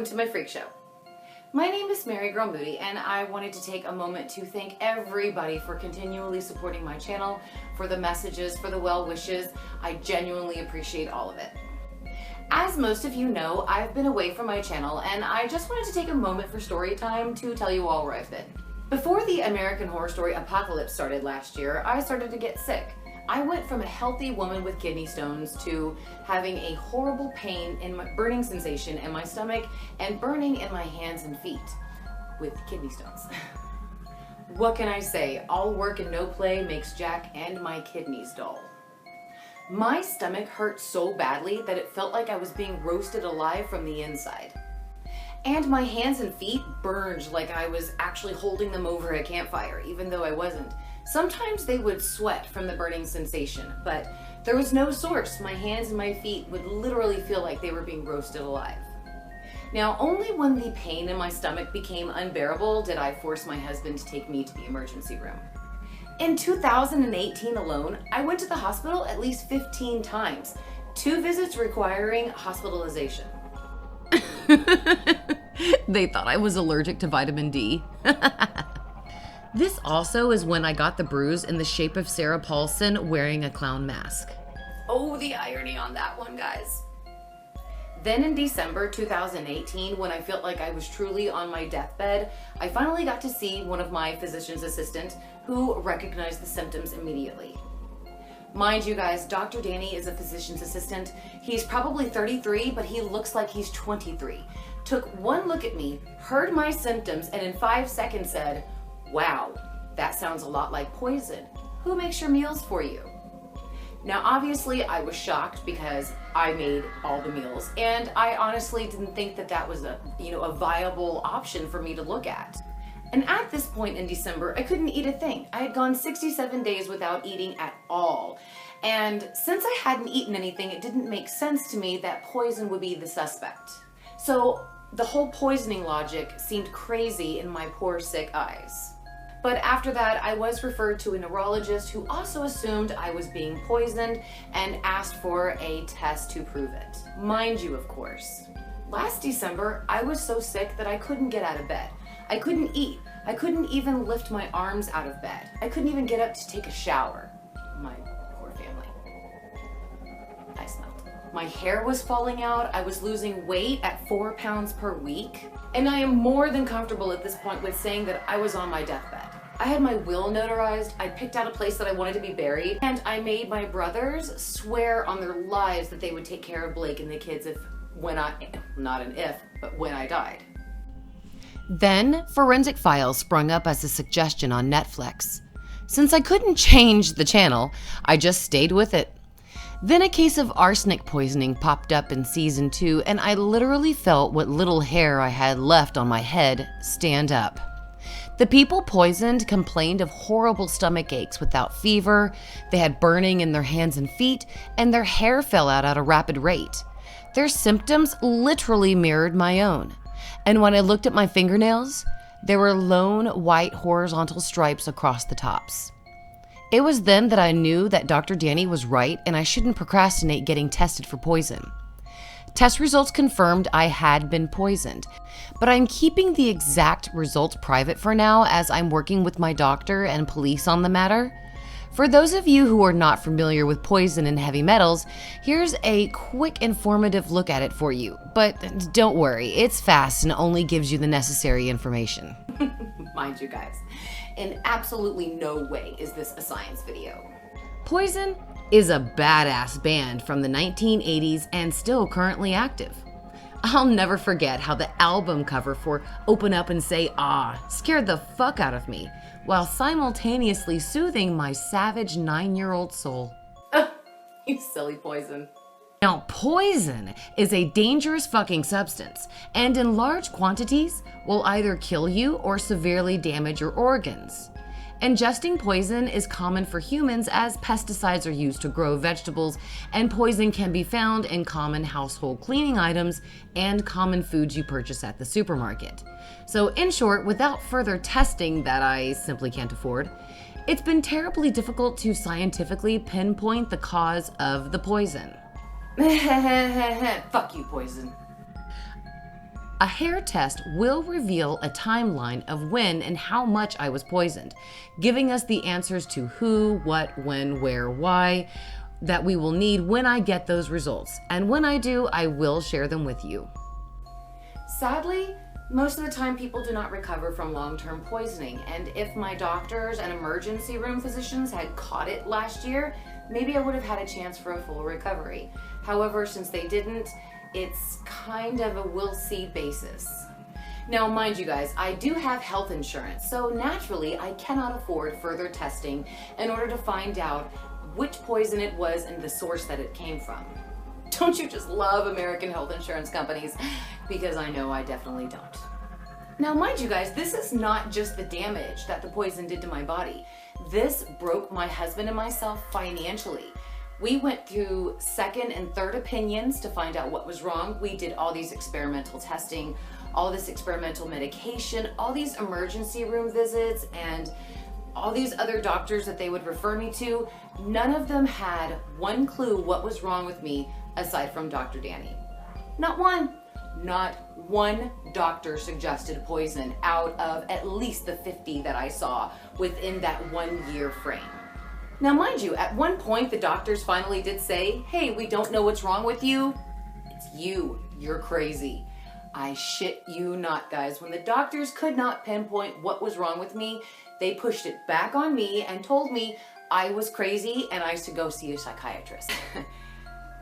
welcome to my freak show. My name is MaryGirl Moody, and I wanted to take a moment to thank everybody for continually supporting my channel, for the messages, for the well wishes. I genuinely appreciate all of it. As most of you know, I've been away from my channel, and I just wanted to take a moment for story time to tell you all where I've been. Before the American Horror Story apocalypse started last year, I started to get sick. I went from a healthy woman with kidney stones to having a horrible pain and burning sensation in my stomach and burning in my hands and feet with kidney stones. What can I say? All work and no play makes Jack and my kidneys dull. My stomach hurt so badly that it felt like I was being roasted alive from the inside. And my hands and feet burned like I was actually holding them over a campfire, even though I wasn't. Sometimes they would sweat from the burning sensation, but there was no source. My hands and my feet would literally feel like they were being roasted alive. Now, only when the pain in my stomach became unbearable did I force my husband to take me to the emergency room. In 2018 alone, I went to the hospital at least 15 times, 2 visits requiring hospitalization. They thought I was allergic to vitamin D. This also is when I got the bruise in the shape of Sarah Paulson wearing a clown mask. Oh, the irony on that one, guys. Then in December 2018, when I felt like I was truly on my deathbed, I finally got to see one of my physician's assistants who recognized the symptoms immediately. Mind you guys, Dr. Danny is a physician's assistant. He's probably 33, but he looks like he's 23. Took one look at me, heard my symptoms, and in 5 seconds said, "Wow, that sounds a lot like poison. Who makes your meals for you?" Now, obviously, I was shocked because I made all the meals, and I honestly didn't think that that was a viable option for me to look at. And at this point in December, I couldn't eat a thing. I had gone 67 days without eating at all. And since I hadn't eaten anything, it didn't make sense to me that poison would be the suspect. So the whole poisoning logic seemed crazy in my poor sick eyes. But after that, I was referred to a neurologist who also assumed I was being poisoned and asked for a test to prove it. Mind you, of course. Last December, I was so sick that I couldn't get out of bed. I couldn't eat. I couldn't even lift my arms out of bed. I couldn't even get up to take a shower. My poor family. I smelled. My hair was falling out. I was losing weight at 4 pounds per week. And I am more than comfortable at this point with saying that I was on my deathbed. I had my will notarized, I picked out a place that I wanted to be buried, and I made my brothers swear on their lives that they would take care of Blake and the kids when I died. Then, Forensic Files sprung up as a suggestion on Netflix. Since I couldn't change the channel, I just stayed with it. Then a case of arsenic poisoning popped up in season 2, and I literally felt what little hair I had left on my head stand up. The people poisoned complained of horrible stomach aches without fever, they had burning in their hands and feet, and their hair fell out at a rapid rate. Their symptoms literally mirrored my own. And when I looked at my fingernails, there were lone white horizontal stripes across the tops. It was then that I knew that Dr. Danny was right and I shouldn't procrastinate getting tested for poison. Test results confirmed I had been poisoned, but I'm keeping the exact results private for now as I'm working with my doctor and police on the matter. For those of you who are not familiar with poison and heavy metals, here's a quick informative look at it for you. But don't worry, it's fast and only gives you the necessary information. Mind you guys, in absolutely no way is this a science video. Poison is a badass band from the 1980s and still currently active. I'll never forget how the album cover for Open Up and Say Ah scared the fuck out of me, while simultaneously soothing my savage 9-year-old soul. You silly Poison. Now, poison is a dangerous fucking substance, and in large quantities will either kill you or severely damage your organs. Ingesting poison is common for humans as pesticides are used to grow vegetables, and poison can be found in common household cleaning items and common foods you purchase at the supermarket. So in short, without further testing that I simply can't afford, it's been terribly difficult to scientifically pinpoint the cause of the poison. Fuck you, Poison. A hair test will reveal a timeline of when and how much I was poisoned, giving us the answers to who, what, when, where, why that we will need when I get those results. And when I do, I will share them with you. Sadly, most of the time people do not recover from long-term poisoning, and if my doctors and emergency room physicians had caught it last year, maybe I would have had a chance for a full recovery. However, since they didn't, it's kind of a we'll see basis. Now, mind you guys, I do have health insurance, so naturally I cannot afford further testing in order to find out which poison it was and the source that it came from. Don't you just love American health insurance companies? Because I know I definitely don't. Now, mind you guys, this is not just the damage that the poison did to my body. This broke my husband and myself financially. We went through second and third opinions to find out what was wrong. We did all these experimental testing, all this experimental medication, all these emergency room visits, and all these other doctors that they would refer me to. None of them had one clue what was wrong with me aside from Dr. Danny. Not one. Not one doctor suggested poison out of at least the 50 that I saw within that 1 year frame. Now, mind you, at one point the doctors finally did say, hey, we don't know what's wrong with you. It's you. You're crazy. I shit you not, guys. When the doctors could not pinpoint what was wrong with me, they pushed it back on me and told me I was crazy and I should go see a psychiatrist.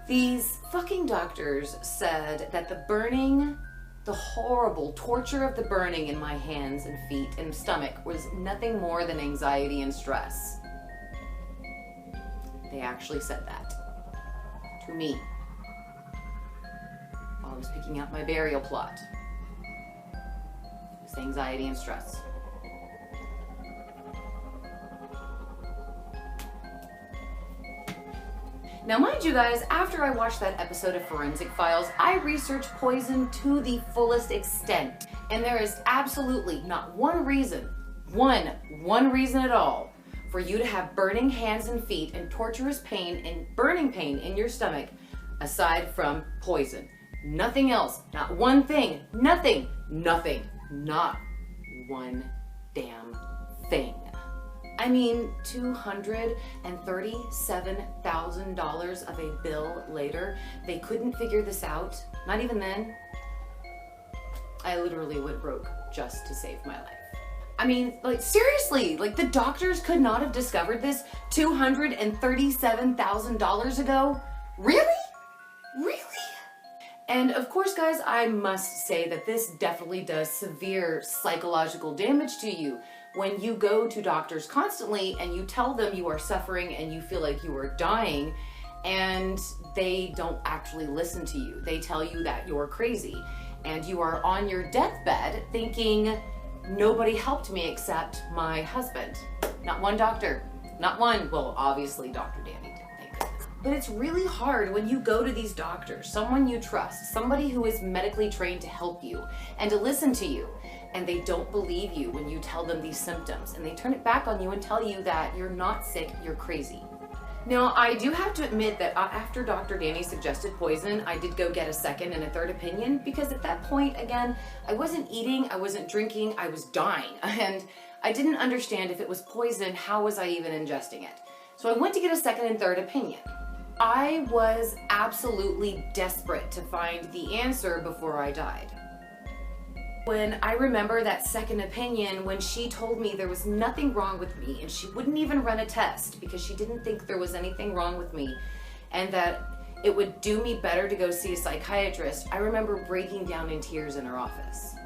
These fucking doctors said that the burning, the horrible torture of the burning in my hands and feet and stomach was nothing more than anxiety and stress. They actually said that to me while I was picking out my burial plot. It was anxiety and stress. Now, mind you guys, after I watched that episode of Forensic Files, I researched poison to the fullest extent. And there is absolutely not one reason at all for you to have burning hands and feet and torturous pain and burning pain in your stomach aside from poison. Nothing else, not one thing, nothing, not one damn thing. I mean, $237,000 of a bill later, they couldn't figure this out. Not even then. I literally went broke just to save my life. I mean, like, seriously, like, the doctors could not have discovered this $237,000 ago? Really? Really? And of course, guys, I must say that this definitely does severe psychological damage to you. When you go to doctors constantly and you tell them you are suffering and you feel like you are dying, and they don't actually listen to you. They tell you that you're crazy and you are on your deathbed thinking, nobody helped me except my husband. Not one doctor, not one. Well, obviously Dr. Danny did, thank goodness. But it's really hard when you go to these doctors, someone you trust, somebody who is medically trained to help you and to listen to you, and they don't believe you when you tell them these symptoms, and they turn it back on you and tell you that you're not sick, you're crazy. Now, I do have to admit that after Dr. Danny suggested poison, I did go get a second and a third opinion, because at that point, again, I wasn't eating, I wasn't drinking, I was dying, and I didn't understand if it was poison, how was I even ingesting it? So I went to get a second and third opinion. I was absolutely desperate to find the answer before I died. When I remember that second opinion, when she told me there was nothing wrong with me and she wouldn't even run a test because she didn't think there was anything wrong with me and that it would do me better to go see a psychiatrist, I remember breaking down in tears in her office.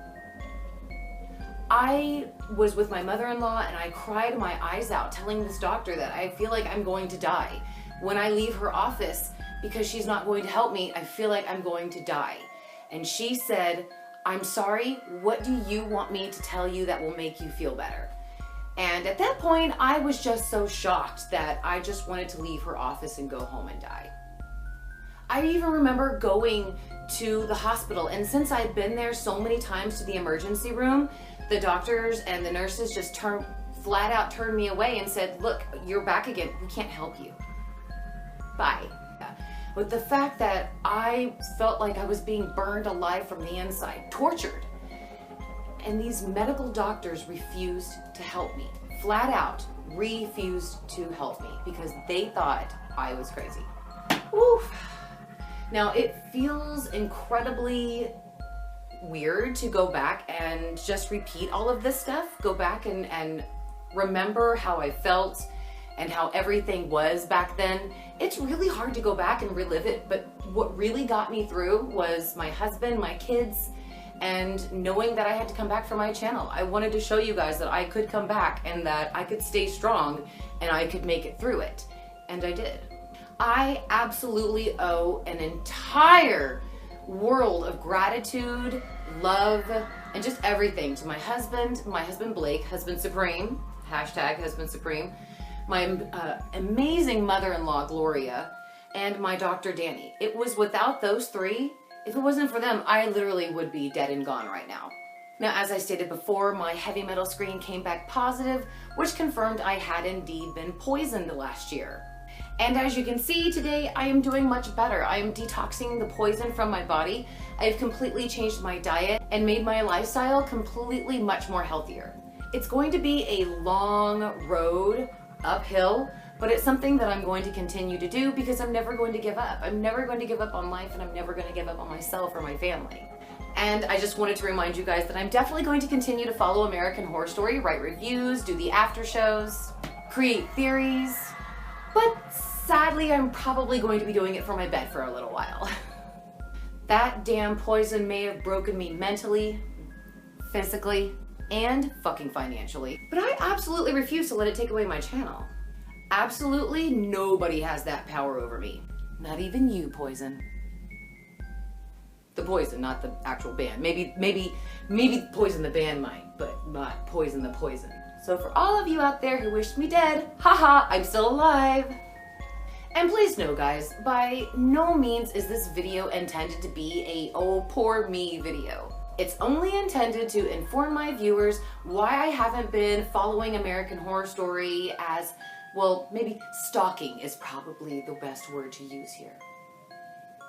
I was with my mother-in-law and I cried my eyes out telling this doctor that I feel like I'm going to die. When I leave her office because she's not going to help me, I feel like I'm going to die. And she said, I'm sorry, what do you want me to tell you that will make you feel better? And at that point, I was just so shocked that I just wanted to leave her office and go home and die. I even remember going to the hospital, and since I'd been there so many times to the emergency room, the doctors and the nurses just flat out turned me away and said, look, you're back again, we can't help you. Bye. With the fact that I felt like I was being burned alive from the inside, tortured. And these medical doctors refused to help me. Flat out refused to help me because they thought I was crazy. Oof. Now it feels incredibly weird to go back and just repeat all of this stuff. Go back and remember how I felt and how everything was back then. It's really hard to go back and relive it, but what really got me through was my husband, my kids, and knowing that I had to come back for my channel. I wanted to show you guys that I could come back and that I could stay strong and I could make it through it. And I did. I absolutely owe an entire world of gratitude, love, and just everything to my husband Blake, husband supreme, hashtag husband supreme, my amazing mother-in-law Gloria, and my doctor Danny. It was without those three, if it wasn't for them, I literally would be dead and gone right now. Now, as I stated before, my heavy metal screen came back positive, which confirmed I had indeed been poisoned last year. And as you can see today, I am doing much better. I am detoxing the poison from my body. I've completely changed my diet and made my lifestyle completely much more healthier. It's going to be a long road uphill, but it's something that I'm going to continue to do because I'm never going to give up. I'm never going to give up on life, and I'm never going to give up on myself or my family. And I just wanted to remind you guys that I'm definitely going to continue to follow American Horror Story, write reviews, do the after shows, create theories, but sadly, I'm probably going to be doing it from my bed for a little while. That damn poison may have broken me mentally, physically, and fucking financially, but I absolutely refuse to let it take away my channel. Absolutely nobody has that power over me. Not even you, Poison. The Poison, not the actual band. Maybe Poison the band might, but not Poison the Poison. So for all of you out there who wished me dead, haha, I'm still alive. And please know, guys, by no means is this video intended to be a oh poor me video. It's only intended to inform my viewers why I haven't been following American Horror Story as, well, maybe stalking is probably the best word to use here.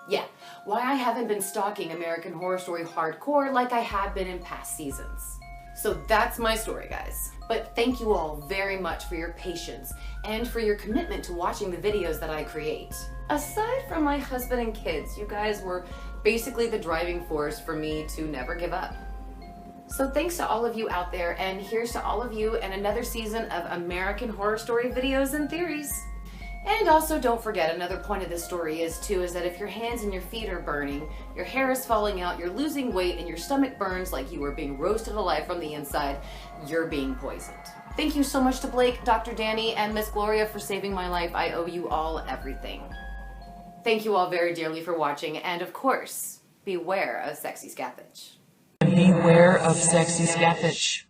Yeah, why I haven't been stalking American Horror Story hardcore like I have been in past seasons. So that's my story, guys. But thank you all very much for your patience and for your commitment to watching the videos that I create. Aside from my husband and kids, you guys were basically the driving force for me to never give up. So thanks to all of you out there, and here's to all of you and another season of American Horror Story videos and theories. And also don't forget, another point of this story is that if your hands and your feet are burning, your hair is falling out, you're losing weight, and your stomach burns like you are being roasted alive from the inside, you're being poisoned. Thank you so much to Blake, Dr. Danny, and Miss Gloria for saving my life. I owe you all everything. Thank you all very dearly for watching, and of course, beware of sexy scathach. Beware of sexy scathach.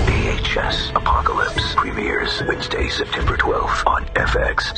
VHS Apocalypse premieres Wednesday, September 12th on FX.